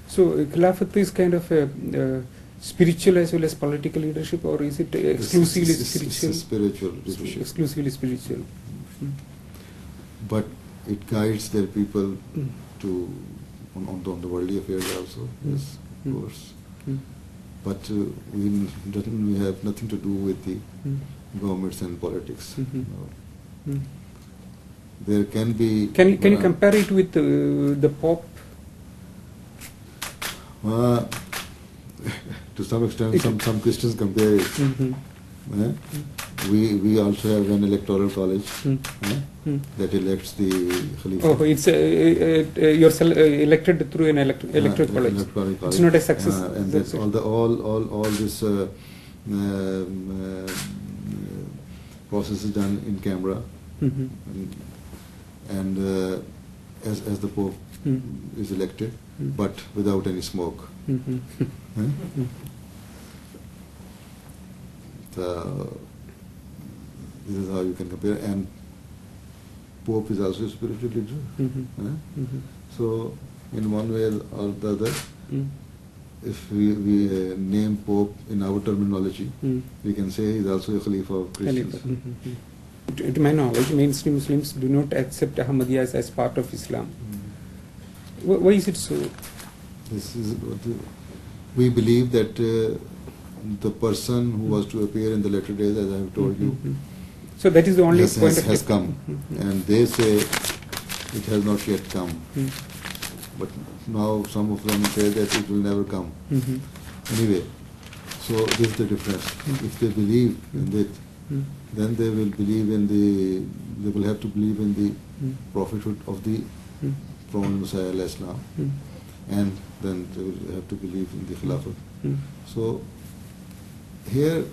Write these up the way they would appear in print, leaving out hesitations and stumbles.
So Khilafat is kind of a spiritual as well as political leadership, or is it exclusively spiritual? It's spiritual leadership. Exclusively spiritual. But it guides their people to on the worldly affairs also. Yes, of course. But we have nothing to do with the governments and politics. No. There can be. Can you compare it with the Pope? To some extent, some Christians compare it. We also have an electoral college that elects the Khalifa. Oh, it's you're elected through an electoral college. It's not a success. And that's all this process is done in camera, and as the Pope is elected, but without any smoke. This is how you can compare. And Pope is also a spiritual leader. So, in one way or the other, if we name Pope in our terminology, we can say he is also a Khalifa of Christians. To my knowledge, mainstream Muslims do not accept Ahmadiyya as part of Islam. Why is it so? This is we believe that the person who was to appear in the latter days, as I have told you, so that is the only point has come, and they say it has not yet come. But now some of them say that it will never come. Anyway, so this is the difference. If they believe in it, then they will believe in they will have to believe in the prophethood of the Prophet Messiah al-Islam, and then they will have to believe in the Khilafat. So here,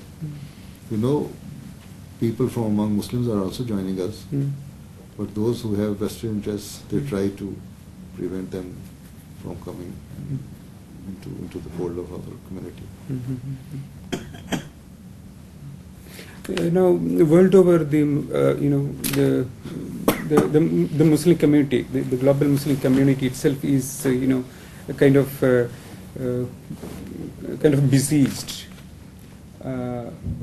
people from among Muslims are also joining us, but those who have vested interests, they try to prevent them from coming into the fold of our community. Now, world over, the Muslim community, the global Muslim community itself is kind of besieged.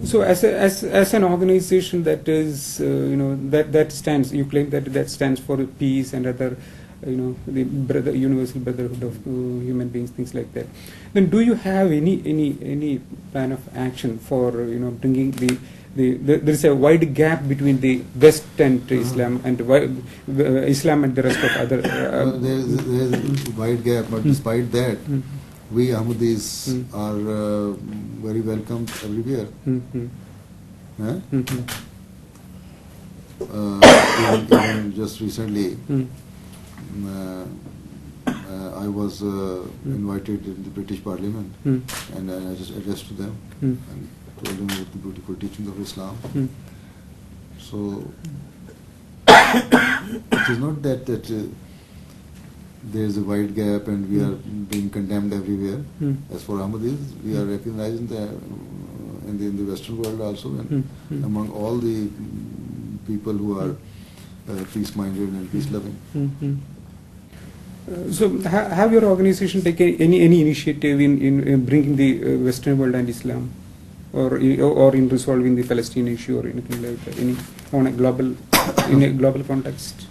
So as an organization that is that stands, you claim that stands for peace and other the universal brotherhood of human beings, things like that. Then do you have any plan of action for bringing there is a wide gap between the West and Islam and Islam and the rest of other. There is a wide gap, but despite that, we Ahmadis are very welcomed everywhere. Even just recently, I was invited in the British Parliament, and I just addressed to them and told them about the beautiful teachings of Islam. So it is not that there is a wide gap and we are being condemned everywhere. As for Ahmadis, we are recognized in the Western world also, and among all the people who are peace-minded and peace-loving. So have your organization taken any initiative in bringing the Western world and Islam, or in resolving the Palestine issue or anything like that, in a global context?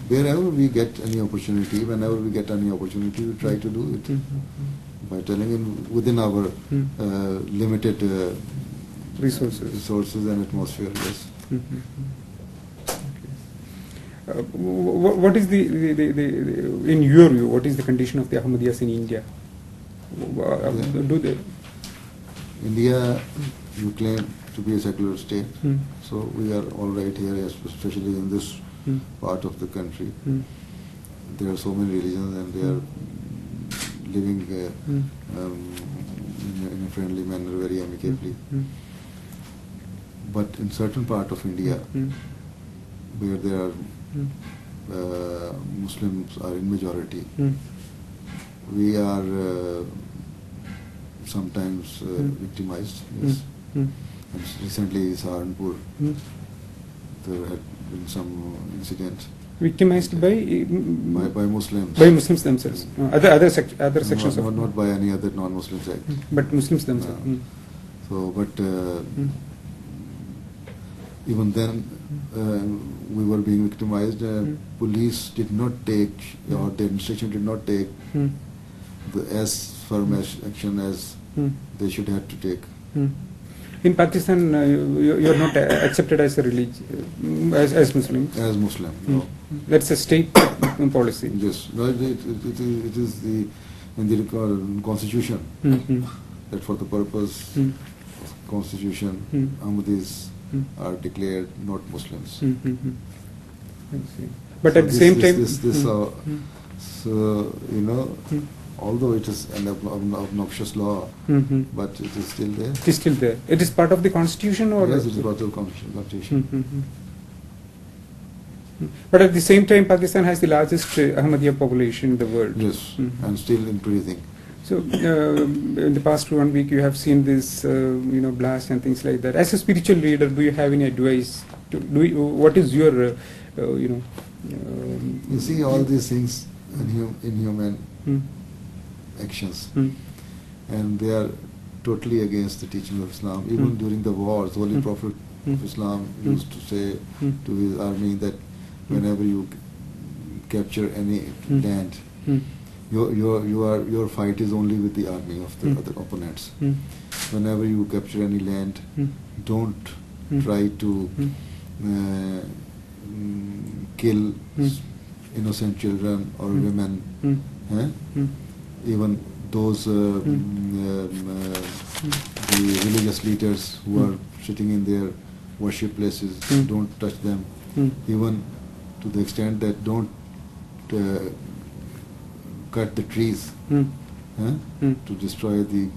Wherever we get any opportunity, whenever we get any opportunity, we try to do it by telling him within our limited resources and atmosphere. Yes. What is in your view, what is the condition of the Ahmadiyyas in India? India, you claim to be a secular state, so we are all right here, especially in this part of the country. There are so many religions, and they are living in a friendly manner, very amicably. But in certain part of India, where there are Muslims are in majority, we are sometimes victimized. Yes. And recently, Saharanpur, there had been some incidents. Victimized by Muslims. by Muslims themselves. Other sections of not by any other non-Muslim sect. But Muslims themselves. So, but even then, we were being victimized. Police did not take, or the administration did not take as firm action as they should have to take. In Pakistan, you are not accepted as a religion, as Muslim. As Muslim, no. That's a state policy. Yes, no, it is in the constitution that for the purpose of constitution, Ahmadis are declared not Muslims. I see. But so at the same time, so you know, although it is an obnoxious law, but it is still there. It is still there. It is part of the constitution, or yes, it is part of the constitution. But at the same time, Pakistan has the largest Ahmadiyya population in the world. Yes, and still increasing. So, in the past 1 week, you have seen this, blast and things like that. As a spiritual leader, do you have any advice? What is your, You see all these things in human actions, and they are totally against the teaching of Islam. Even during the wars, Holy Prophet of Islam used to say to his army that whenever you capture any land, your fight is only with the army of the other opponents. Whenever you capture any land, don't try to kill innocent children or women. Even those the religious leaders who are sitting in their worship places, don't touch them. Even to the extent that don't cut the trees to destroy the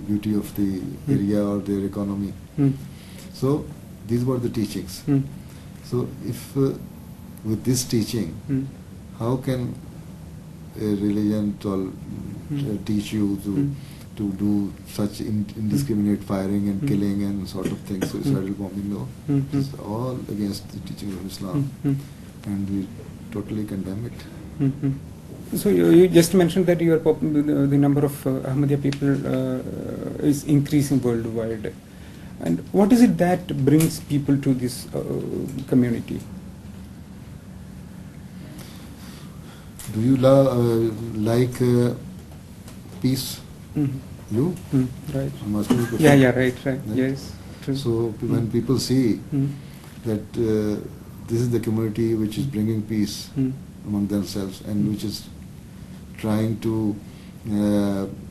beauty of the area or their economy. So these were the teachings. So if with this teaching, how can a religion teach you to do such indiscriminate firing and killing and sort of things, suicidal bombing? No, it's all against the teaching of Islam, and we totally condemn it. So you just mentioned that the number of Ahmadiyya people is increasing worldwide, and what is it that brings people to this community? Do you like peace? You? Right. I'm asking you a question. Yeah, right. Yes. True. So when people see that this is the community which is bringing peace among themselves and which is trying to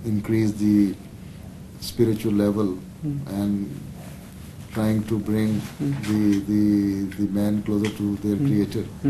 increase the spiritual level and trying to bring the man closer to their Creator,